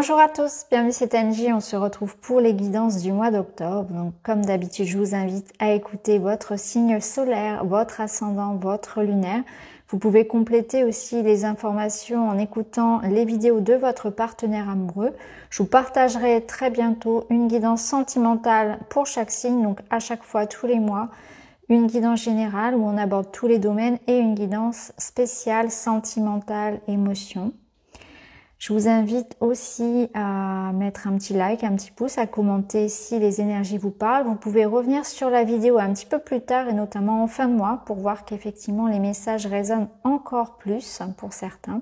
Bonjour à tous, bienvenue c'est Angie, on se retrouve pour les guidances du mois d'octobre. Donc comme d'habitude, je vous invite à écouter votre signe solaire, votre ascendant, votre lunaire. Vous pouvez compléter aussi les informations en écoutant les vidéos de votre partenaire amoureux. Je vous partagerai très bientôt une guidance sentimentale pour chaque signe, donc à chaque fois tous les mois. Une guidance générale où on aborde tous les domaines et une guidance spéciale, sentimentale, émotion. Je vous invite aussi à mettre un petit like, un petit pouce, à commenter si les énergies vous parlent. Vous pouvez revenir sur la vidéo un petit peu plus tard et notamment en fin de mois pour voir qu'effectivement les messages résonnent encore plus pour certains.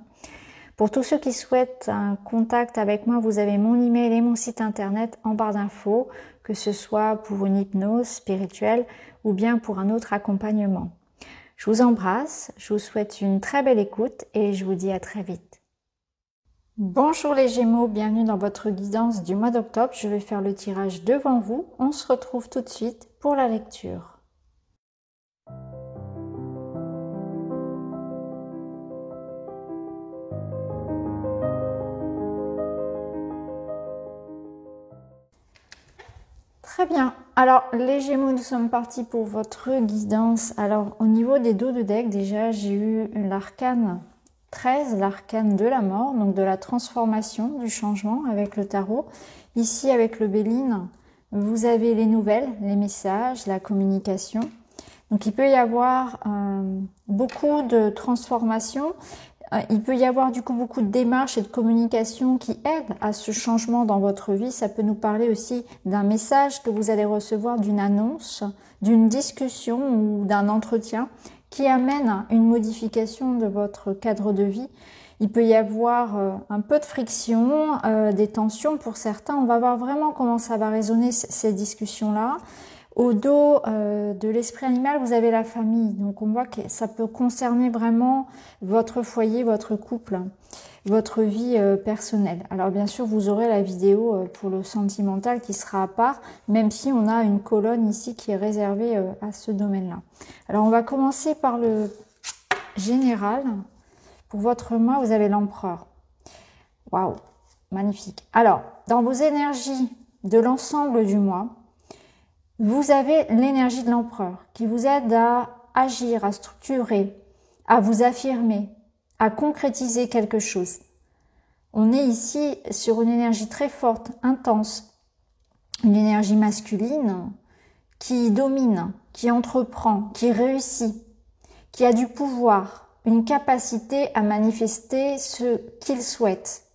Pour tous ceux qui souhaitent un contact avec moi, vous avez mon email et mon site internet en barre d'infos, que ce soit pour une hypnose spirituelle ou bien pour un autre accompagnement. Je vous embrasse, je vous souhaite une très belle écoute et je vous dis à très vite. Bonjour les Gémeaux, bienvenue dans votre guidance du mois d'octobre. Je vais faire le tirage devant vous. On se retrouve tout de suite pour la lecture. Très bien. Alors les Gémeaux, nous sommes partis pour votre guidance. Alors au niveau des dos de deck, déjà j'ai eu l'arcane 13, l'arcane de la mort, donc de la transformation, du changement avec le tarot. Ici, avec le Béline, vous avez les nouvelles, les messages, la communication. Donc, il peut y avoir beaucoup de transformations. Il peut y avoir du coup beaucoup de démarches et de communication qui aident à ce changement dans votre vie. Ça peut nous parler aussi d'un message que vous allez recevoir, d'une annonce, d'une discussion ou d'un entretien qui amène une modification de votre cadre de vie. Il peut y avoir un peu de friction, des tensions pour certains. On va voir vraiment comment ça va résonner ces discussions-là. Au dos de l'esprit animal, vous avez la famille. Donc on voit que ça peut concerner vraiment votre foyer, votre couple, votre vie personnelle. Alors bien sûr, vous aurez la vidéo pour le sentimental qui sera à part, même si on a une colonne ici qui est réservée à ce domaine-là. Alors on va commencer par le général. Pour votre mois, vous avez l'empereur. Waouh, magnifique. Alors, dans vos énergies de l'ensemble du mois, vous avez l'énergie de l'empereur qui vous aide à agir, à structurer, à vous affirmer, à concrétiser quelque chose. On est ici sur une énergie très forte, intense, une énergie masculine qui domine, qui entreprend, qui réussit, qui a du pouvoir, une capacité à manifester ce qu'il souhaite.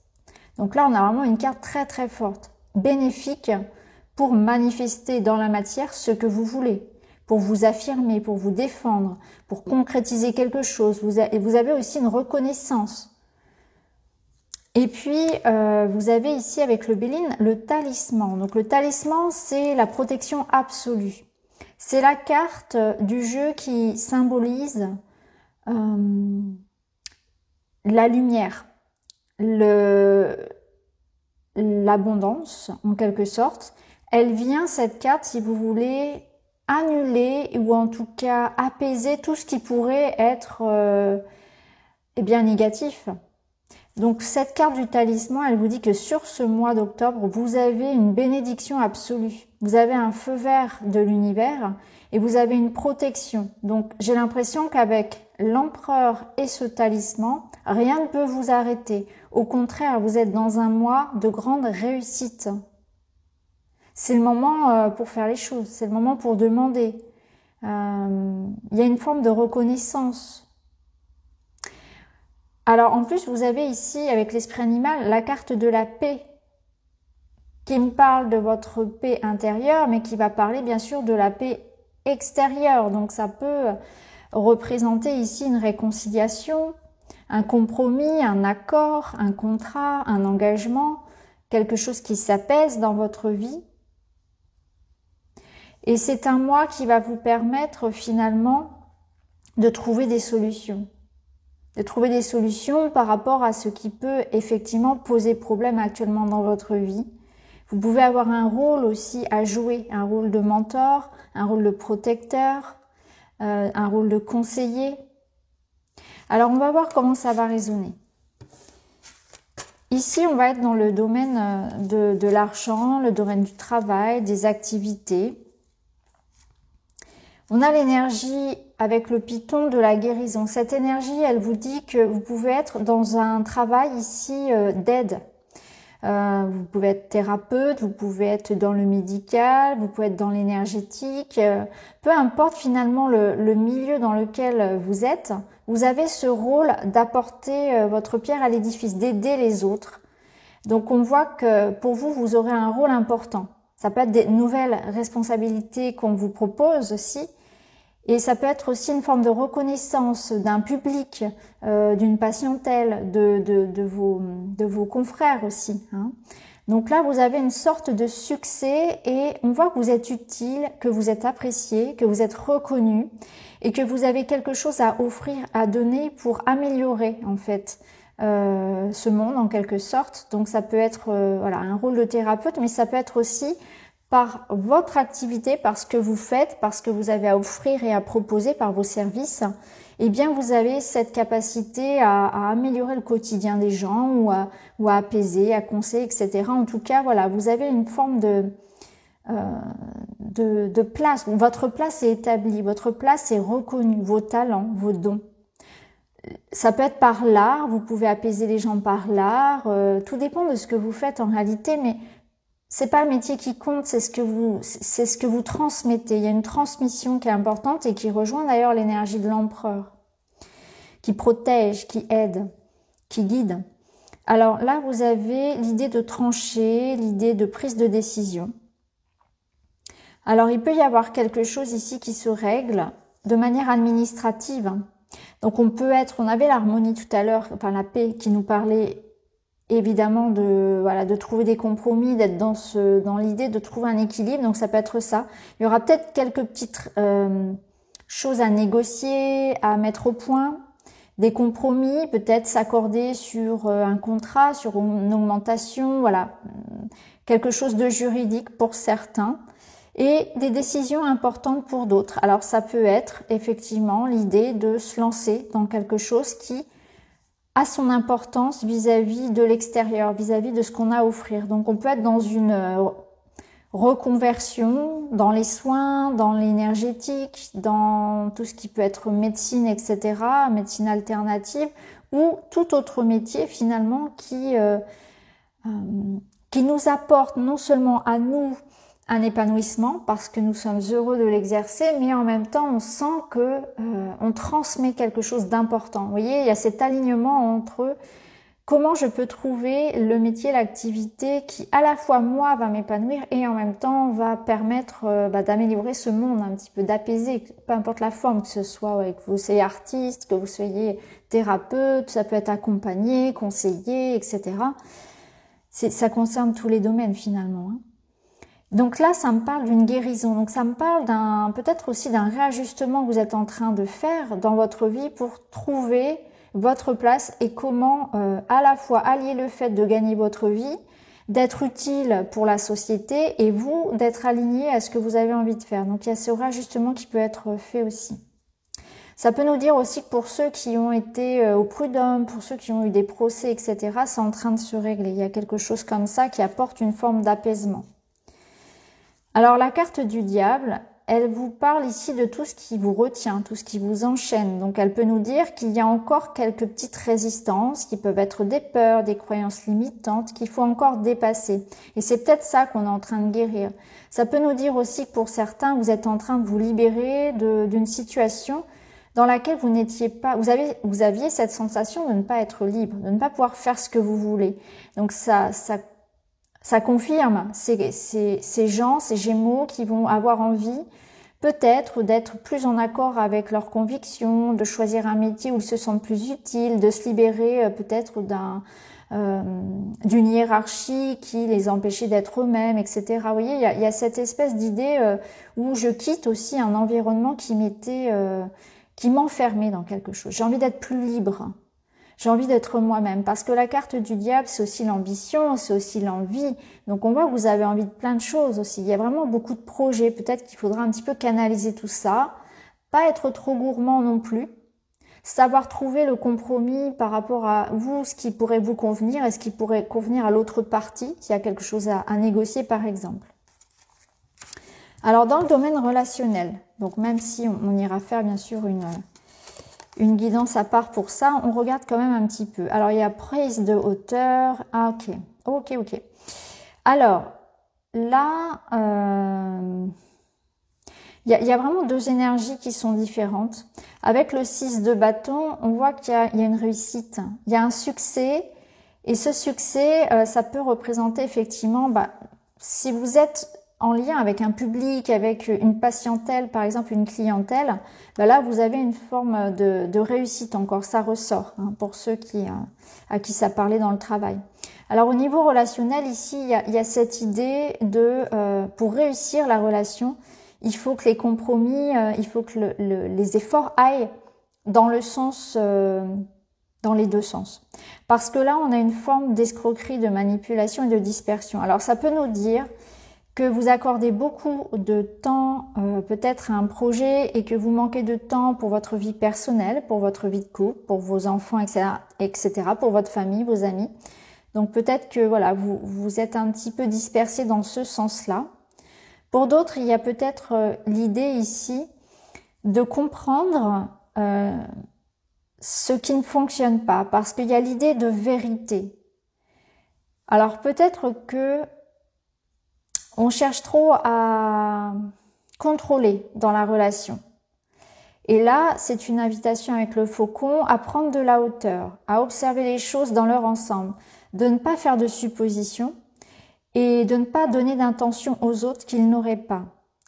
Donc là, on a vraiment une carte très très forte, bénéfique pour manifester dans la matière ce que vous voulez, pour vous affirmer, pour vous défendre, pour concrétiser quelque chose. Vous avez aussi une reconnaissance. Et puis, vous avez ici avec le Béline le talisman. Donc le talisman, c'est la protection absolue. C'est la carte du jeu qui symbolise la lumière, l'abondance en quelque sorte. Elle vient, cette carte, si vous voulez, annuler ou en tout cas apaiser tout ce qui pourrait être négatif. Donc cette carte du talisman, elle vous dit que sur ce mois d'octobre, vous avez une bénédiction absolue. Vous avez un feu vert de l'univers et vous avez une protection. Donc j'ai l'impression qu'avec l'empereur et ce talisman, rien ne peut vous arrêter. Au contraire, vous êtes dans un mois de grande réussite. C'est le moment pour faire les choses, c'est le moment pour demander. Il y a une forme de reconnaissance. Alors en plus, vous avez ici, avec l'esprit animal, la carte de la paix, qui me parle de votre paix intérieure, mais qui va parler bien sûr de la paix extérieure. Donc ça peut représenter ici une réconciliation, un compromis, un accord, un contrat, un engagement, quelque chose qui s'apaise dans votre vie. Et c'est un mois qui va vous permettre finalement de trouver des solutions. De trouver des solutions par rapport à ce qui peut effectivement poser problème actuellement dans votre vie. Vous pouvez avoir un rôle aussi à jouer, un rôle de mentor, un rôle de protecteur, un rôle de conseiller. Alors on va voir comment ça va résonner. Ici, on va être dans le domaine de l'argent, le domaine du travail, des activités. On a l'énergie avec le python de la guérison. Cette énergie, elle vous dit que vous pouvez être dans un travail ici d'aide. Vous pouvez être thérapeute, vous pouvez être dans le médical, vous pouvez être dans l'énergétique. Peu importe finalement le milieu dans lequel vous êtes, vous avez ce rôle d'apporter votre pierre à l'édifice, d'aider les autres. Donc on voit que pour vous, vous aurez un rôle important. Ça peut être des nouvelles responsabilités qu'on vous propose aussi. Et ça peut être aussi une forme de reconnaissance d'un public, d'une patientèle, de vos confrères aussi. Hein. Donc là, vous avez une sorte de succès et on voit que vous êtes utile, que vous êtes apprécié, que vous êtes reconnu et que vous avez quelque chose à offrir, à donner pour améliorer en fait ce monde en quelque sorte. Donc ça peut être voilà un rôle de thérapeute, mais ça peut être aussi par votre activité, par ce que vous faites, par ce que vous avez à offrir et à proposer par vos services, eh bien vous avez cette capacité à améliorer le quotidien des gens ou à apaiser, à conseiller, etc. En tout cas, voilà, vous avez une forme de place. Votre place est établie, votre place est reconnue, vos talents, vos dons. Ça peut être par l'art, vous pouvez apaiser les gens par l'art, tout dépend de ce que vous faites en réalité, mais c'est pas le métier qui compte, c'est ce que vous transmettez. Il y a une transmission qui est importante et qui rejoint d'ailleurs l'énergie de l'empereur, qui protège, qui aide, qui guide. Alors là, vous avez l'idée de trancher, l'idée de prise de décision. Alors il peut y avoir quelque chose ici qui se règle de manière administrative. Donc on avait l'harmonie tout à l'heure, enfin la paix qui nous parlait évidemment de trouver des compromis, d'être dans l'idée de trouver un équilibre. Donc ça peut être ça. Il y aura peut-être quelques petites choses à négocier, à mettre au point, des compromis, peut-être s'accorder sur un contrat, sur une augmentation, voilà, quelque chose de juridique pour certains et des décisions importantes pour d'autres. Alors ça peut être effectivement l'idée de se lancer dans quelque chose qui a son importance vis-à-vis de l'extérieur, vis-à-vis de ce qu'on a à offrir. Donc on peut être dans une reconversion, dans les soins, dans l'énergétique, dans tout ce qui peut être médecine, etc., médecine alternative, ou tout autre métier finalement qui nous apporte non seulement à nous un épanouissement parce que nous sommes heureux de l'exercer, mais en même temps on sent que on transmet quelque chose d'important. Vous voyez, il y a cet alignement entre comment je peux trouver le métier, l'activité qui à la fois moi va m'épanouir et en même temps va permettre d'améliorer ce monde un petit peu, d'apaiser, peu importe la forme, que ce soit que vous soyez artiste, que vous soyez thérapeute, ça peut être accompagné, conseillé, etc. Ça concerne tous les domaines finalement. Hein. Donc là, ça me parle d'une guérison. Donc ça me parle peut-être aussi d'un réajustement que vous êtes en train de faire dans votre vie pour trouver votre place et comment à la fois allier le fait de gagner votre vie, d'être utile pour la société et vous d'être aligné à ce que vous avez envie de faire. Donc il y a ce réajustement qui peut être fait aussi. Ça peut nous dire aussi que pour ceux qui ont été au prud'homme, pour ceux qui ont eu des procès, etc., c'est en train de se régler. Il y a quelque chose comme ça qui apporte une forme d'apaisement. Alors la carte du diable, elle vous parle ici de tout ce qui vous retient, tout ce qui vous enchaîne. Donc elle peut nous dire qu'il y a encore quelques petites résistances qui peuvent être des peurs, des croyances limitantes qu'il faut encore dépasser. Et c'est peut-être ça qu'on est en train de guérir. Ça peut nous dire aussi que pour certains, vous êtes en train de vous libérer d'une situation dans laquelle vous n'étiez pas, vous aviez cette sensation de ne pas être libre, de ne pas pouvoir faire ce que vous voulez. Donc ça confirme ces gens, ces gémeaux qui vont avoir envie peut-être d'être plus en accord avec leurs convictions, de choisir un métier où ils se sentent plus utiles, de se libérer peut-être d'une hiérarchie qui les empêchait d'être eux-mêmes, etc. Vous voyez, il y a cette espèce d'idée où je quitte aussi un environnement qui m'enfermait dans quelque chose. J'ai envie d'être plus libre. J'ai envie d'être moi-même parce que la carte du diable, c'est aussi l'ambition, c'est aussi l'envie. Donc on voit que vous avez envie de plein de choses aussi. Il y a vraiment beaucoup de projets. Peut-être qu'il faudra un petit peu canaliser tout ça. Pas être trop gourmand non plus. savoir trouver le compromis par rapport à vous, ce qui pourrait vous convenir et ce qui pourrait convenir à l'autre partie, s'il y a quelque chose à négocier par exemple. Alors dans le domaine relationnel, donc même si on ira faire bien sûr une guidance à part pour ça, on regarde quand même un petit peu. Alors il y a prise de hauteur, ah ok. Alors là, il y a vraiment deux énergies qui sont différentes. Avec le 6 de bâton, on voit qu'il y a une réussite, il y a un succès, et ce succès, ça peut représenter effectivement, si vous êtes en lien avec un public, avec une patientèle, par exemple une clientèle, là vous avez une forme de réussite encore, ça ressort pour ceux à qui ça parlait dans le travail. Alors au niveau relationnel, ici, il y a cette idée de, pour réussir la relation, il faut que les compromis, il faut que les efforts aillent dans le sens, dans les deux sens. Parce que là, on a une forme d'escroquerie, de manipulation et de dispersion. Alors ça peut nous dire que vous accordez beaucoup de temps peut-être à un projet et que vous manquez de temps pour votre vie personnelle, pour votre vie de couple, pour vos enfants, etc., pour votre famille, vos amis. Donc peut-être que voilà, vous êtes un petit peu dispersé dans ce sens-là. Pour d'autres, il y a peut-être l'idée ici de comprendre ce qui ne fonctionne pas, parce qu'il y a l'idée de vérité. Alors peut-être que on cherche trop à contrôler dans la relation. Et là, c'est une invitation avec le faucon à prendre de la hauteur, à observer les choses dans leur ensemble, de ne pas faire de suppositions et de ne pas donner d'intention aux autres qu'ils n'auraient pas.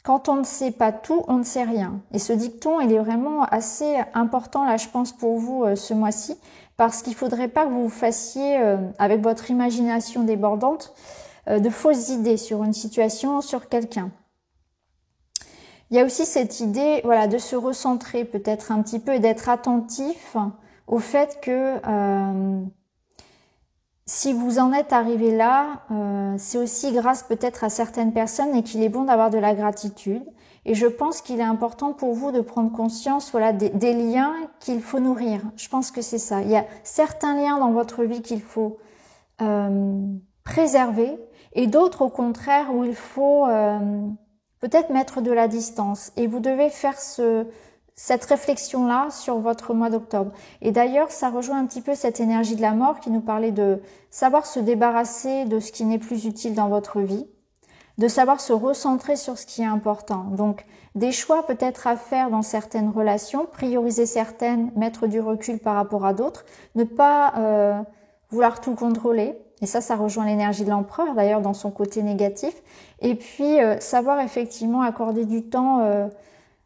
Quand on ne sait pas tout, on ne sait rien. Et ce dicton, il est vraiment assez important là, je pense, pour vous ce mois-ci, parce qu'il faudrait pas que vous fassiez, avec votre imagination débordante, de fausses idées sur une situation, sur quelqu'un. Il y a aussi cette idée, voilà, de se recentrer peut-être un petit peu et d'être attentif au fait que si vous en êtes arrivé là, c'est aussi grâce peut-être à certaines personnes et qu'il est bon d'avoir de la gratitude. Et je pense qu'il est important pour vous de prendre conscience, voilà, des liens qu'il faut nourrir. Je pense que c'est ça. Il y a certains liens dans votre vie qu'il faut préserver et d'autres au contraire où il faut peut-être mettre de la distance. Et vous devez faire cette réflexion-là sur votre mois d'octobre. Et d'ailleurs, ça rejoint un petit peu cette énergie de la mort qui nous parlait de savoir se débarrasser de ce qui n'est plus utile dans votre vie, de savoir se recentrer sur ce qui est important. Donc, des choix peut-être à faire dans certaines relations, prioriser certaines, mettre du recul par rapport à d'autres, ne pas vouloir tout contrôler. Et ça rejoint l'énergie de l'empereur, d'ailleurs, dans son côté négatif. Et puis, savoir effectivement accorder du temps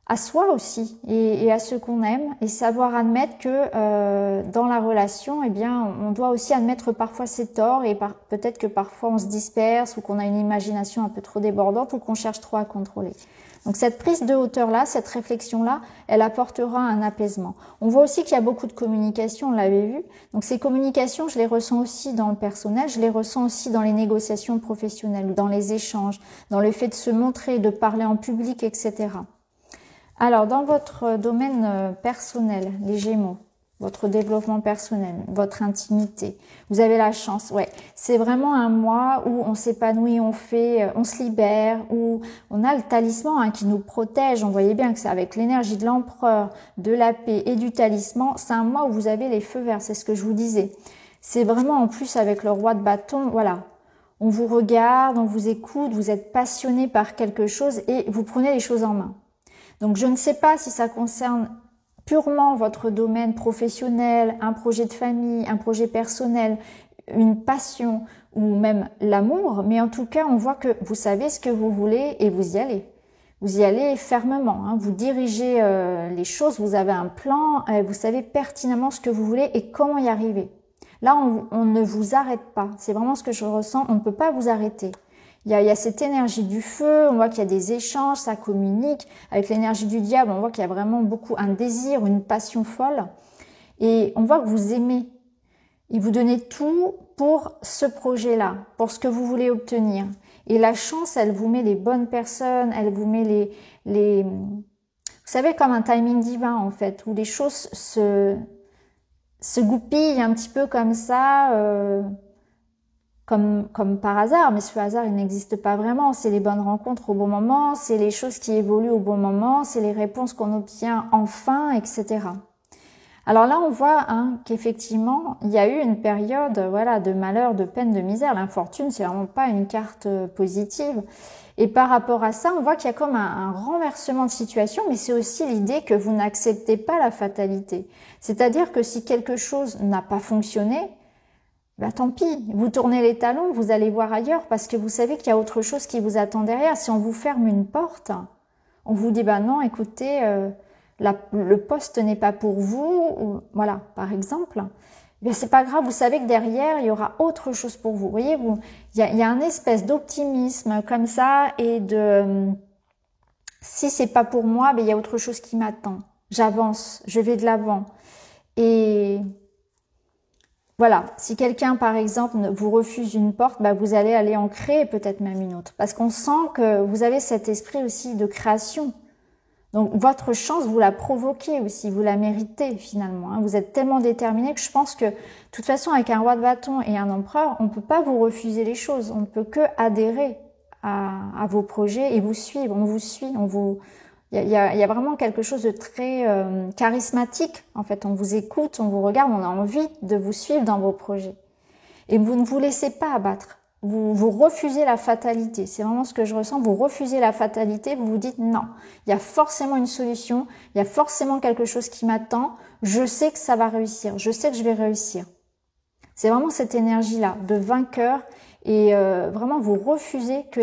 à soi aussi et à ceux qu'on aime, et savoir admettre que dans la relation, eh bien, on doit aussi admettre parfois ses torts et peut-être que parfois on se disperse ou qu'on a une imagination un peu trop débordante ou qu'on cherche trop à contrôler. Donc cette prise de hauteur-là, cette réflexion-là, elle apportera un apaisement. On voit aussi qu'il y a beaucoup de communication, on l'avait vu. Donc ces communications, je les ressens aussi dans le personnel, je les ressens aussi dans les négociations professionnelles, dans les échanges, dans le fait de se montrer, de parler en public, etc. Alors, dans votre domaine personnel, les Gémeaux, votre développement personnel, votre intimité, vous avez la chance, ouais. C'est vraiment un mois où on s'épanouit, on se libère, où on a le talisman qui nous protège. On voyait bien que c'est avec l'énergie de l'empereur, de la paix et du talisman. C'est un mois où vous avez les feux verts, c'est ce que je vous disais. C'est vraiment en plus avec le roi de bâton, voilà. On vous regarde, on vous écoute, vous êtes passionné par quelque chose et vous prenez les choses en main. Donc, je ne sais pas si ça concerne purement votre domaine professionnel, un projet de famille, un projet personnel, une passion ou même l'amour, mais en tout cas, on voit que vous savez ce que vous voulez et vous y allez. Vous y allez fermement, vous dirigez les choses, vous avez un plan, vous savez pertinemment ce que vous voulez et comment y arriver. Là, on ne vous arrête pas. C'est vraiment ce que je ressens, on ne peut pas vous arrêter. Il y a cette énergie du feu, on voit qu'il y a des échanges, ça communique. Avec l'énergie du diable, on voit qu'il y a vraiment beaucoup un désir, une passion folle. Et on voit que vous aimez. Et vous donnez tout pour ce projet-là, pour ce que vous voulez obtenir. Et la chance, elle vous met les bonnes personnes, elle vous met vous savez, comme un timing divin en fait, où les choses se goupillent un petit peu comme ça, comme par hasard, mais ce hasard il n'existe pas vraiment, c'est les bonnes rencontres au bon moment, c'est les choses qui évoluent au bon moment, c'est les réponses qu'on obtient enfin, etc. Alors là on voit qu'effectivement il y a eu une période voilà de malheur, de peine, de misère. L'infortune c'est vraiment pas une carte positive, et par rapport à ça on voit qu'il y a comme un renversement de situation, mais c'est aussi l'idée que vous n'acceptez pas la fatalité, c'est-à-dire que si quelque chose n'a pas fonctionné, bah tant pis, vous tournez les talons, vous allez voir ailleurs parce que vous savez qu'il y a autre chose qui vous attend derrière. Si on vous ferme une porte, on vous dit bah non, écoutez, le poste n'est pas pour vous, ou, voilà, par exemple. Mais c'est pas grave, vous savez que derrière il y aura autre chose pour vous. Vous voyez, il y a un espèce d'optimisme comme ça et de si c'est pas pour moi, ben il y a autre chose qui m'attend. J'avance, je vais de l'avant et voilà, si quelqu'un, par exemple, vous refuse une porte, bah, vous allez aller en créer peut-être même une autre. Parce qu'on sent que vous avez cet esprit aussi de création. Donc, votre chance, vous la provoquez aussi, vous la méritez finalement. Vous êtes tellement déterminé que je pense que, de toute façon, avec un roi de bâton et un empereur, on ne peut pas vous refuser les choses. On ne peut que adhérer à vos projets et vous suivre. On vous suit, il y a vraiment quelque chose de très charismatique. En fait, on vous écoute, on vous regarde, on a envie de vous suivre dans vos projets. Et vous ne vous laissez pas abattre. Vous refusez la fatalité. C'est vraiment ce que je ressens. Vous refusez la fatalité. Vous vous dites non. Il y a forcément une solution. Il y a forcément quelque chose qui m'attend. Je sais que ça va réussir. Je sais que je vais réussir. C'est vraiment cette énergie-là de vainqueur. Et vraiment, vous refusez que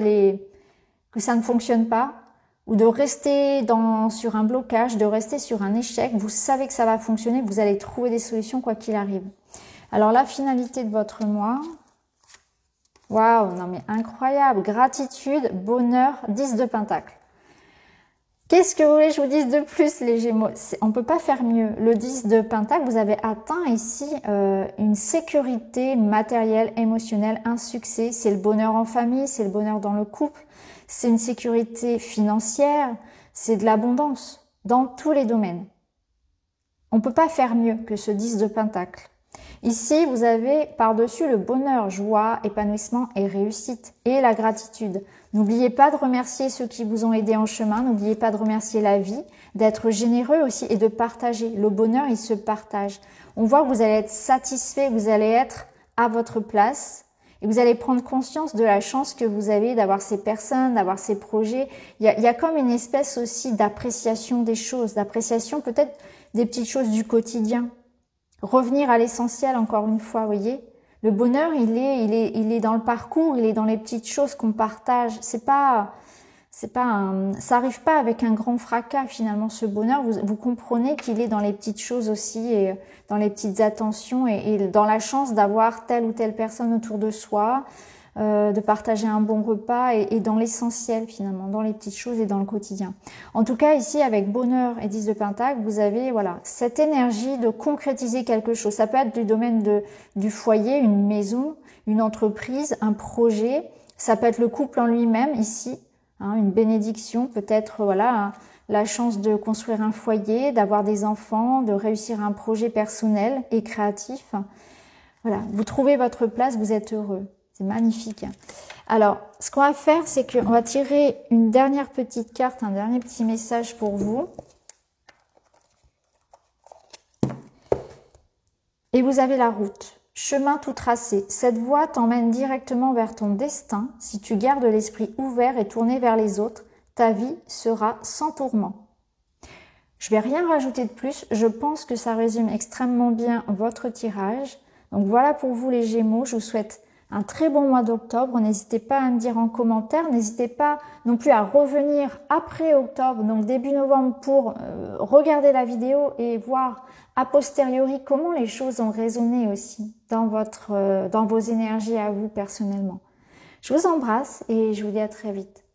ça ne fonctionne pas, ou de rester sur un blocage, de rester sur un échec. Vous savez que ça va fonctionner, vous allez trouver des solutions quoi qu'il arrive. Alors la finalité de votre mois, waouh, non mais incroyable, gratitude, bonheur, 10 de Pentacle. Qu'est-ce que vous voulez que je vous dise de plus les Gémeaux? On peut pas faire mieux. Le 10 de Pentacle, vous avez atteint ici une sécurité matérielle, émotionnelle, un succès. C'est le bonheur en famille, c'est le bonheur dans le couple. C'est une sécurité financière, c'est de l'abondance dans tous les domaines. On ne peut pas faire mieux que ce 10 de Pentacle. Ici, vous avez par-dessus le bonheur, joie, épanouissement et réussite et la gratitude. N'oubliez pas de remercier ceux qui vous ont aidé en chemin, n'oubliez pas de remercier la vie, d'être généreux aussi et de partager. Le bonheur, il se partage. On voit que vous allez être satisfait, vous allez être à votre place. Et vous allez prendre conscience de la chance que vous avez d'avoir ces personnes, d'avoir ces projets. Il y a comme une espèce aussi d'appréciation des choses, d'appréciation peut-être des petites choses du quotidien. Revenir à l'essentiel encore une fois, vous voyez. Le bonheur, il est dans le parcours, il est dans les petites choses qu'on partage. Ça arrive pas avec un grand fracas finalement ce bonheur. Vous comprenez qu'il est dans les petites choses aussi et dans les petites attentions et dans la chance d'avoir telle ou telle personne autour de soi, de partager un bon repas et dans l'essentiel finalement, dans les petites choses et dans le quotidien. En tout cas ici avec bonheur et 10 de Pentacle, vous avez voilà cette énergie de concrétiser quelque chose. Ça peut être du domaine du foyer, une maison, une entreprise, un projet. Ça peut être le couple en lui-même ici. Une bénédiction, peut-être voilà la chance de construire un foyer, d'avoir des enfants, de réussir un projet personnel et créatif. Voilà, vous trouvez votre place, vous êtes heureux. C'est magnifique. Alors, ce qu'on va faire, c'est qu'on va tirer une dernière petite carte, un dernier petit message pour vous. Et vous avez la route. Chemin tout tracé. Cette voie t'emmène directement vers ton destin. Si tu gardes l'esprit ouvert et tourné vers les autres, ta vie sera sans tourment. Je vais rien rajouter de plus. Je pense que ça résume extrêmement bien votre tirage. Donc voilà pour vous les Gémeaux. Je vous souhaite un très bon mois d'octobre. N'hésitez pas à me dire en commentaire. N'hésitez pas non plus à revenir après octobre, donc début novembre, pour regarder la vidéo et voir a posteriori comment les choses ont résonné aussi dans vos énergies à vous personnellement. Je vous embrasse et je vous dis à très vite.